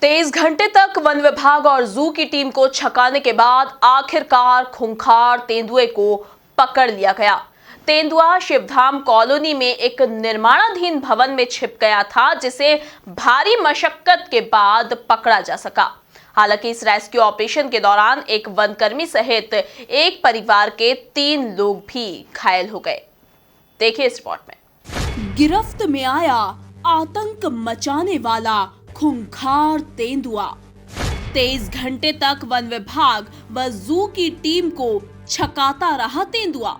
23 घंटे तक वन विभाग और जू की टीम को छकाने के बाद आखिरकार खूंखार तेंदुए को पकड़ लिया गया। तेंदुआ शिवधाम कॉलोनी में एक निर्माणाधीन भवन में छिप गया था, जिसे भारी मशक्कत के बाद पकड़ा जा सका। हालांकि इस रेस्क्यू ऑपरेशन के दौरान एक वनकर्मी सहित एक परिवार के 3 लोग भी घायल हो गए। देखिए इस रिपोर्ट में। गिरफ्त में आया आतंक मचाने वाला खूंखार तेंदुआ। 23 घंटे तक वन विभाग व जू की टीम को छकाता रहा तेंदुआ।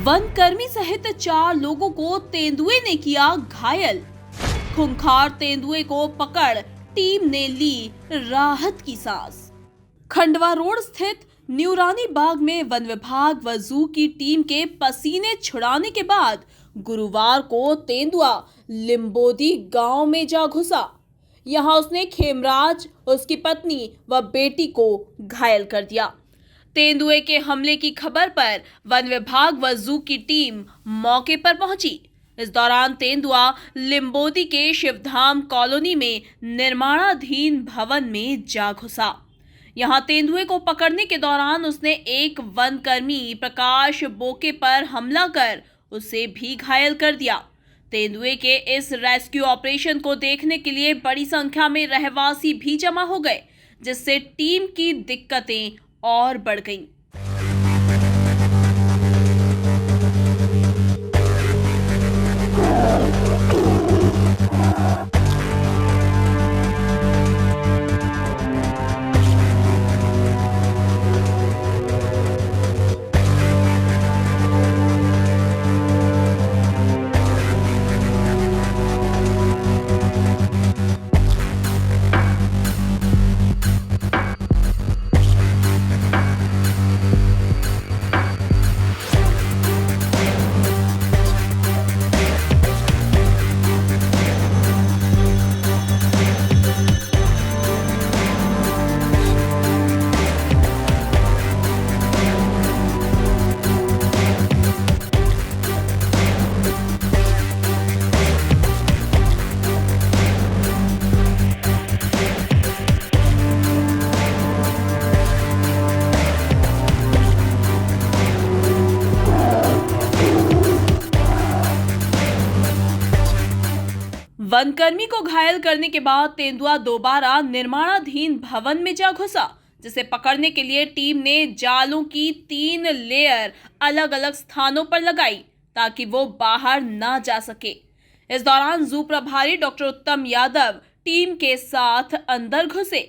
वन कर्मी सहित 4 लोगों को तेंदुए ने किया घायल। खूंखार तेंदुए को पकड़ टीम ने ली राहत की सांस। खंडवा रोड स्थित न्यूरानी बाग में वन विभाग व जू की टीम के पसीने छुड़ाने के बाद गुरुवार को तेंदुआ लिंबोदी गांव में जा घुसा। यहां उसने खेमराज, उसकी पत्नी व बेटी को घायल कर दिया। तेंदुए के हमले की खबर पर वन विभाग व जू की टीम मौके पर पहुंची। इस दौरान तेंदुआ लिंबोदी के शिवधाम कॉलोनी में निर्माणाधीन भवन में जा घुसा। यहां तेंदुए को पकड़ने के दौरान उसने एक वनकर्मी प्रकाश बोके पर हमला कर उसे भी घायल कर दिया। तेंदुए के इस रेस्क्यू ऑपरेशन को देखने के लिए बड़ी संख्या में रहवासी भी जमा हो गए, जिससे टीम की दिक्कतें और बढ़ गईं। वनकर्मी को घायल करने के बाद तेंदुआ दोबारा निर्माणाधीन भवन में जा घुसा, जिसे पकड़ने के लिए टीम ने जालों की 3 लेयर अलग अलग स्थानों पर लगाई ताकि वो बाहर ना जा सके। इस दौरान जू प्रभारी डॉक्टर उत्तम यादव टीम के साथ अंदर घुसे।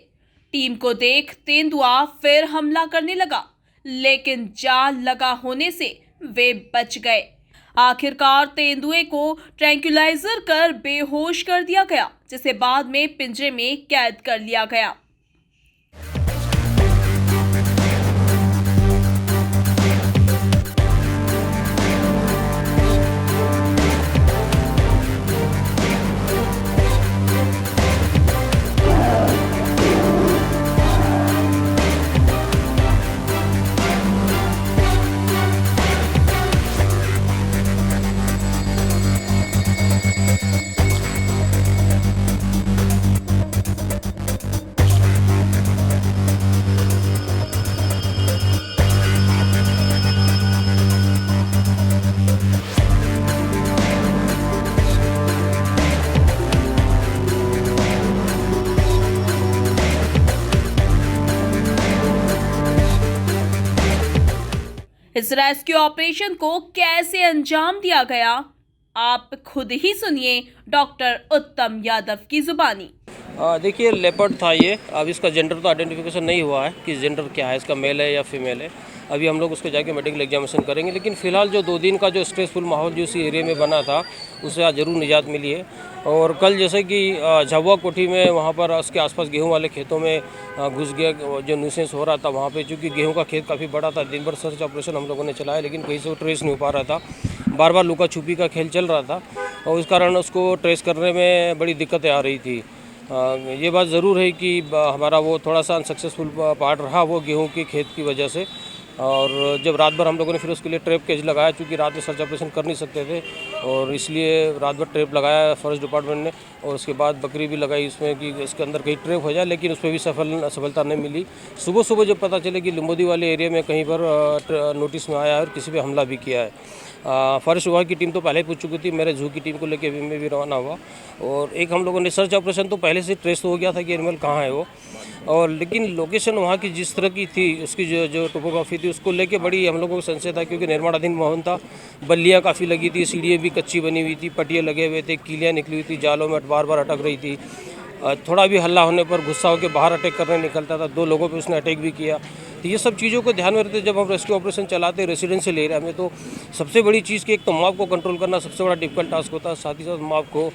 टीम को देख तेंदुआ फिर हमला करने लगा, लेकिन जाल लगा होने से वे बच गए। आखिरकार तेंदुए को ट्रैंक्विलाइजर कर बेहोश कर दिया गया, जिसे बाद में पिंजरे में कैद कर लिया गया। इस रेस्क्यू ऑपरेशन को कैसे अंजाम दिया गया, आप खुद ही सुनिए डॉक्टर उत्तम यादव की जुबानी। देखिए, लेपर्ड था ये। अब इसका जेंडर तो आइडेंटिफिकेशन नहीं हुआ है कि जेंडर क्या है, इसका मेल है या फीमेल है। अभी हम लोग उसको जाके मेडिकल एग्जामिनेशन करेंगे, लेकिन फिलहाल जो 2 दिन का जो स्ट्रेसफुल माहौल जो इसी एरिया में बना था, उससे आज ज़रूर निजात मिली है। और कल जैसे कि झव्वा कोठी में वहाँ पर उसके आसपास गेहूं वाले खेतों में घुस गया, जो न्यूसेंस हो रहा था वहाँ पे, चूँकि गेहूं का खेत काफ़ी बड़ा था। दिन भर सर्च ऑपरेशन हम लोगों ने चलाया, लेकिन कहीं से वो ट्रेस नहीं हो पा रहा था। बार बार लुका छुपी का खेल चल रहा था और उस कारण उसको ट्रेस करने में बड़ी दिक्कतें आ रही थी। ये बात ज़रूर है कि हमारा वो थोड़ा सा अनसक्सेसफुल पार्ट रहा वो गेहूं के खेत की वजह से। और जब रात भर हम लोगों ने फिर उसके लिए ट्रैप केज लगाया, चूँकि रात में सर्च ऑपरेशन कर नहीं सकते थे, और इसलिए रात भर ट्रैप लगाया फॉरेस्ट डिपार्टमेंट ने, और उसके बाद बकरी भी लगाई उसमें कि इसके अंदर कहीं ट्रैप हो जाए, लेकिन उसमें भी सफलता नहीं मिली। सुबह सुबह जब पता चले कि लिम्बोदी वाले एरिया में कहीं पर नोटिस में आया है और किसी पे हमला भी किया है। फॉरेस्ट विभाग की टीम तो पहले ही पूछ चुकी थी, मेरे जू की टीम को लेकर अभी मैं भी रवाना हुआ, और एक हम लोगों ने सर्च ऑपरेशन तो पहले से ट्रेस हो गया था कि एनिमल कहाँ है वो, और लेकिन लोकेशन वहाँ की जिस तरह की थी, उसकी जो टोपोग्राफी थी, उसको लेके बड़ी हम लोगों को संशय था, क्योंकि निर्माणाधीन भवन था, बल्लियाँ काफ़ी लगी थी, सीढ़ियाँ भी कच्ची बनी हुई थी, पटिया लगे हुए थे, कीलियाँ निकली हुई थी, जालों में बार बार अटक रही थी। थोड़ा भी हल्ला होने पर गुस्सा होकर बाहर अटैक करने निकलता था, 2 लोगों पे उसने अटैक भी किया। तो ये सब चीज़ों को ध्यान में रखते जब हम रेस्क्यू ऑपरेशन चलाते रेसिडेंशियल एरिया में, तो सबसे बड़ी चीज़ की एक तो मॉब को कंट्रोल करना सबसे बड़ा डिफिकल्ट टास्क होता है, साथ ही साथ मॉब को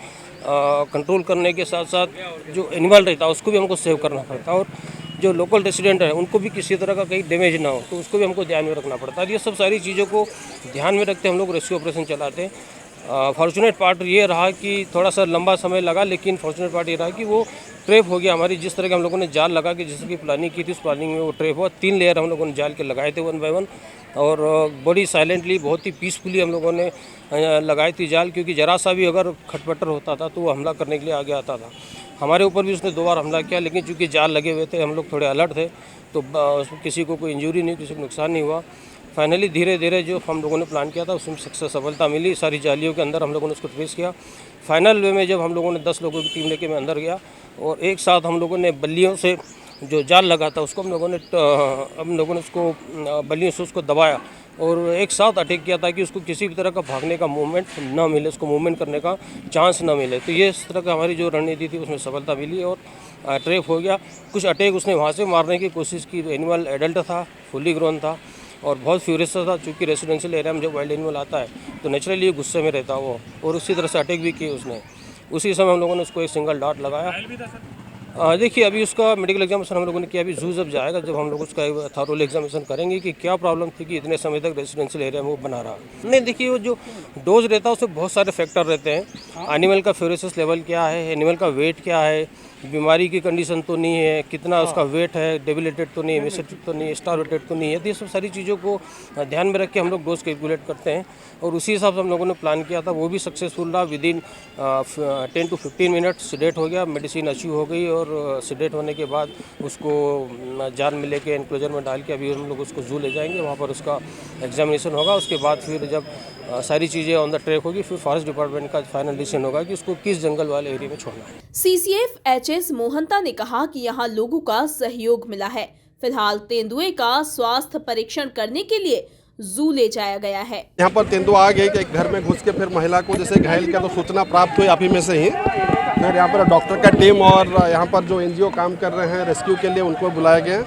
कंट्रोल करने के साथ साथ जो एनिमल रहता है उसको भी हमको सेव करना पड़ता है, और जो लोकल रेसिडेंट है उनको भी किसी तरह का कहीं डैमेज ना हो, तो उसको भी हमको ध्यान में रखना पड़ता है। ये सब सारी चीज़ों को ध्यान में रखते हम लोग रेस्क्यू ऑपरेशन चलाते हैं। फॉर्चुनेट पार्ट ये रहा कि थोड़ा सा लंबा समय लगा, लेकिन फॉर्चुनेट पार्ट ये रहा कि वो ट्रैप हो गया हमारी। जिस तरह के हम लोगों ने जाल लगा के जिसकी प्लानिंग की थी, उस प्लानिंग में वो ट्रैप हुआ। 3 लेयर हम लोगों ने जाल के लगाए थे 1 बाय 1, और बड़ी साइलेंटली बहुत ही पीसफुली हम लोगों ने लगाई थी जाल, क्योंकि ज़रा सा भी अगर खटपटर होता था तो वो हमला करने के लिए आगे आता था। हमारे ऊपर भी उसने 2 बार हमला किया, लेकिन चूँकि जाल लगे हुए थे, हम लोग थोड़े अलर्ट थे, तो उसमें किसी को कोई इंजरी नहीं, किसी को नुकसान नहीं हुआ। फाइनली धीरे धीरे जो हम लोगों ने प्लान किया था उसमें सफलता मिली। सारी जालियों के अंदर हम लोगों ने उसको ट्रेस किया। फाइनल वे में जब हम लोगों ने 10 लोगों की टीम लेके मैं अंदर गया, और एक साथ हम लोगों ने बल्लियों से जो जाल लगा था उसको हम लोगों ने उसको बल्लियों से उसको दबाया, और एक साथ अटैक किया ताकि उसको किसी भी तरह का भागने का मूवमेंट ना मिले, उसको मूवमेंट करने का चांस ना मिले। तो ये इस तरह का हमारी जो रणनीति थी उसमें सफलता मिली, और ट्रैप हो गया। कुछ अटैक उसने वहाँ से मारने की कोशिश की। एनिमल एडल्ट था, फुली ग्रोन था, और बहुत फ्यूरियस था। चूँकि रेसिडेंशियल एरिया में जब वाइल्ड एनिमल आता है तो नेचुरली गुस्से में रहता वो, और उसी तरह से अटैक भी किए उसने। उसी समय हम लोगों ने उसको एक सिंगल डॉट लगाया। देखिए, अभी उसका मेडिकल एग्जामिनेशन हम लोगों ने किया। अभी जू जब जाएगा, जब हम लोग उसका थॉरोली एग्जामिनेशन करेंगे कि क्या प्रॉब्लम थी कि इतने समय तक रेसिडेंशियल एरिया में वो बना रहा। नहीं, देखिए, वो जो डोज रहता है उसमें बहुत सारे फैक्टर रहते हैं। एनिमल का फ्यूरियस लेवल क्या है, एनिमल का वेट क्या है, बीमारी की कंडीशन तो नहीं है, कितना उसका वेट है, डेबिलेटेड तो नहीं है, एमिसेटिक तो नहीं है, स्टारवेटेड तो नहीं है। तो ये सब सारी चीज़ों को ध्यान में रख के हम लोग डोज कैलकुलेट करते हैं, और उसी हिसाब से हम लोगों ने प्लान किया था। वो भी सक्सेसफुल रहा। विदिन 10 to 15 मिनट सीडेट हो गया, मेडिसिन अचीव हो गई, और सीडेट होने के बाद उसको जान में लेके एनक्लोजर में डाल के अभी हम लोग उसको जू ले जाएंगे, वहाँ पर उसका एग्जामिनेशन होगा। उसके बाद फिर जब सारी चीज़ें ऑन द ट्रैक होगी, फिर फॉरेस्ट डिपार्टमेंट का फाइनल डिसीजन होगा कि उसको किस जंगल वाले एरिया में छोड़ना है। सीसीएफ एचएस मोहंता ने कहा कि यहाँ लोगों का सहयोग मिला है। फिलहाल तेंदुए का स्वास्थ्य परीक्षण करने के लिए जू ले जाया गया है। यहाँ पर तेंदुआ आ गए कि एक घर में घुस के फिर महिला को जैसे घायल किया, तो सूचना प्राप्त हुई आप ही में से ही। फिर यहाँ पर डॉक्टर का टीम और यहाँ पर जो एनजीओ काम कर रहे हैं रेस्क्यू के लिए, उनको बुलाया गया।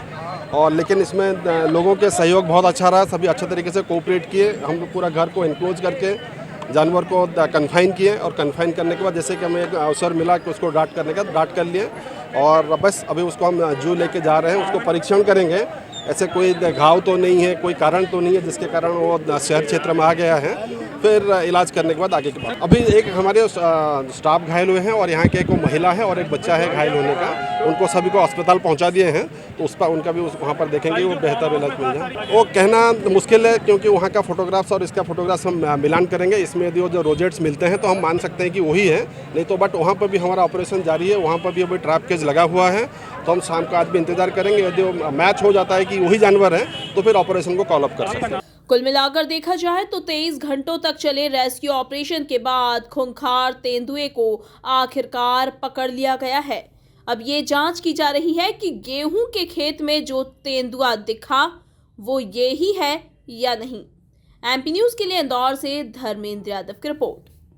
और लेकिन इसमें लोगों के सहयोग बहुत अच्छा रहा, सभी अच्छे तरीके से कोऑपरेट किए। हम लोग पूरा घर को इनक्लोज करके जानवर को कन्फाइन किए, और कन्फाइन करने के बाद जैसे कि हमें एक अवसर मिला कि उसको डांट करने का, डांट कर लिए। और बस अभी उसको हम जू लेके जा रहे हैं, उसको परीक्षण करेंगे। ऐसे कोई घाव तो नहीं है, कोई कारण तो नहीं है जिसके कारण वो शहर क्षेत्र में आ गया है। फिर इलाज करने के बाद आगे की बात। अभी एक हमारे स्टाफ घायल हुए हैं, और यहाँ के एक महिला है और एक बच्चा है घायल होने का। उनको सभी को अस्पताल पहुँचा दिए हैं, तो उस पर उनका भी वहाँ पर देखेंगे वो बेहतर इलाज मिल जाए। वो कहना मुश्किल है, क्योंकि वहाँ का फोटोग्राफ्स और इसका फोटोग्राफ्स हम मिलान करेंगे। इसमें यदि जो रोजेट्स मिलते हैं तो हम मान सकते हैं कि वही है, नहीं तो बट वहाँ पर भी हमारा ऑपरेशन जारी है। वहाँ पर भी अभी ट्रैप केज लगा हुआ है, तो हम शाम का आज भी इंतजार करेंगे। यदि मैच हो जाता है कि वही जानवर है, तो फिर ऑपरेशन को कॉल अप कर सकते हैं। कुल मिलाकर देखा जाए तो 23 घंटों तक चले रेस्क्यू ऑपरेशन के बाद खूंखार तेंदुए को आखिरकार पकड़ लिया गया है। अब ये जांच की जा रही है कि गेहूं के खेत में जो तेंदुआ दिखा वो ये ही है या नहीं। एमपी न्यूज के लिए इंदौर से धर्मेंद्र यादव की रिपोर्ट।